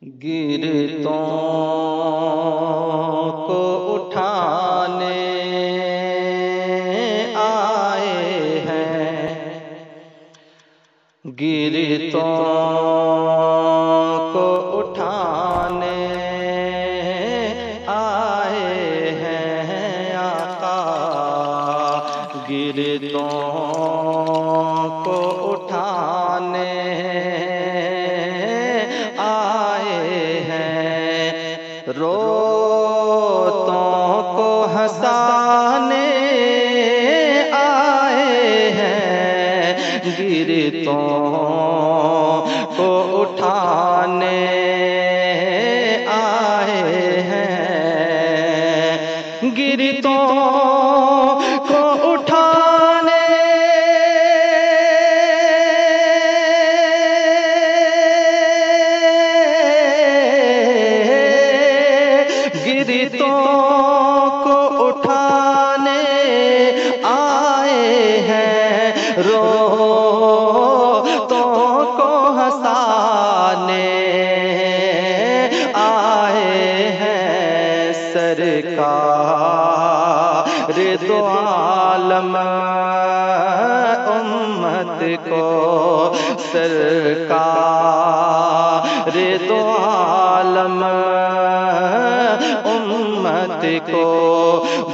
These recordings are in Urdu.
گرتوں کو اٹھانے آئے ہیں، گرتوں کو اٹھانے آئے ہیں آقا، گرتوں کو اٹھانے روتوں کو ہنسانے آئے ہیں، گرتوں کو اٹھانے آئے ہیں، گرتوں کو اٹھانے گرتوں کو اٹھانے آئے ہیں، روتوں کو ہنسانے آئے ہیں، سرکار دو عالم امت کو، سرکار دو عالم امت کو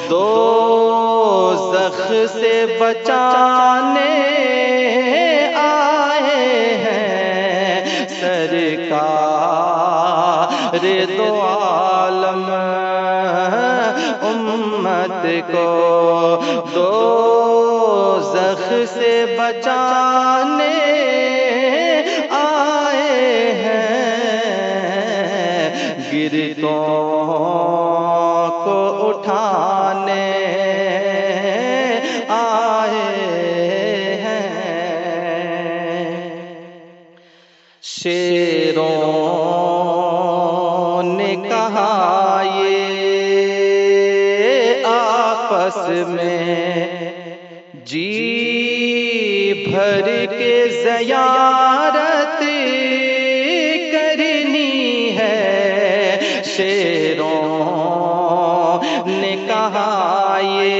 دوزخ سے بچانے آئے ہیں، سرکار دو عالم امت کو دوزخ سے بچانے آئے ہیں، گرتوں کو اٹھانے آئے ہیں، شیروں نے کہا یہ آپس میں جی بھر کے زیارت کرنی ہے، شیروں نے کہا یہ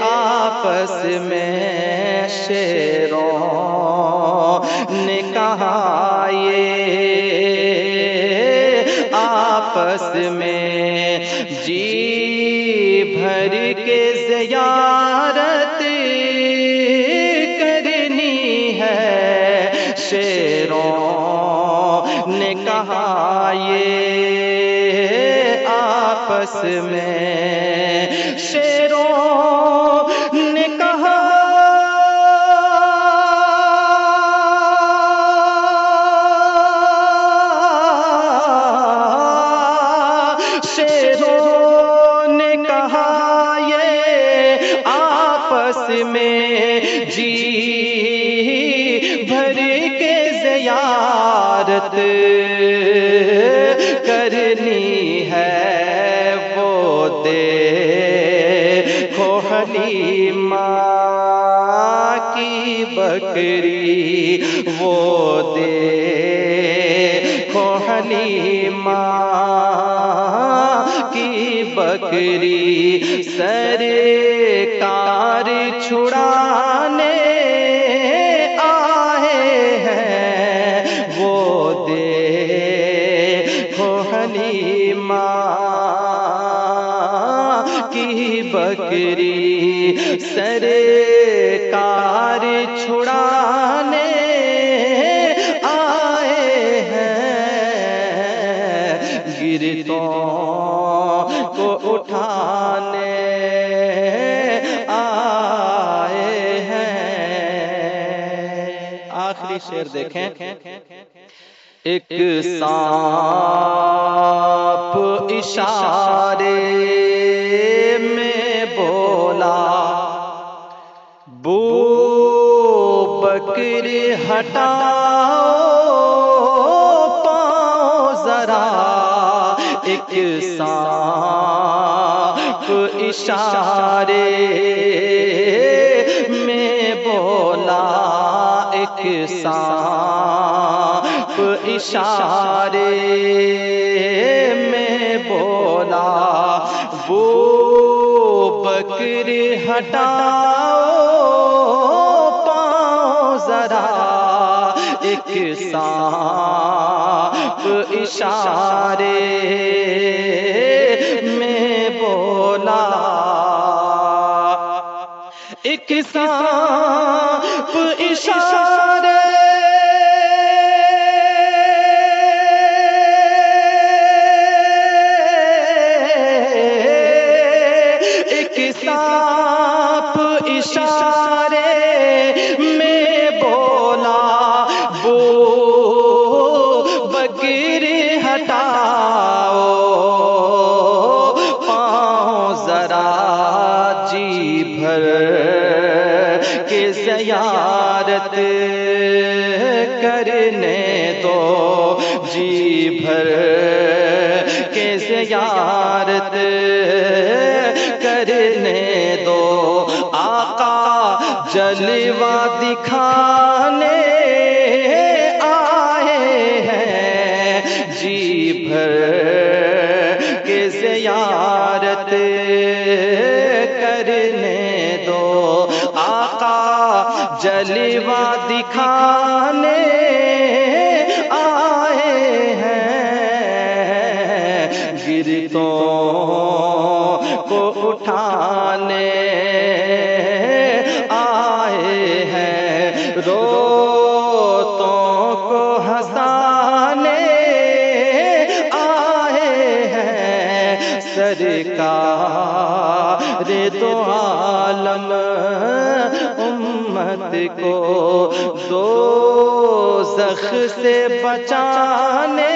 آپس میں، شیروں نے کہا یہ آپس میں جی بھر کے زیارت کرنی ہے، شیروں نے کہا یہ آپس میں، شیروں نے کہا میں جی بھر کے زیارت کرنی ہے، وہ دیکھو حلیمہ کی بکری، وہ دیکھو حلیمہ کی بکری، سرکار چھڑانے آئے ہیں، وہ دیکھو حلیمہ کی بکری، سرکار چھڑانے آئے ہیں، گرتوں کو اٹھانے آخری شعر دیکھیں، ایک سانپ اشارے میں بولا بو بکر ہٹاؤ پاؤں ذرا، ایک سانپ اشارے میں بولا، ایک سانپ اشارے میں بولا وہ بکر ہٹاؤ پاؤں ذرا ایک سانپ اشارے میں بولا ایک سانپ اشارے سانپ اشارے میں بولا وہ بکر ہٹاؤ پاؤں ذرا جی بھر کے زیارت کرنے دو جی بھر کے زیارت کرنے دو آقا جلوہ دکھانے آئے ہیں جی بھر کے زیارت کرنے دو آقا جلوہ دکھانے آئے ہیں گرتوں کو اٹھانے آئے ہیں روتوں کو ہنسانے آئے ہیں سرکار دو عالم امت کو دوزخ سے بچانے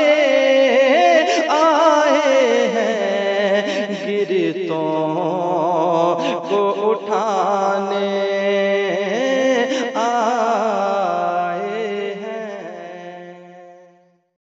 آئے ہیں گرتوں کو اٹھا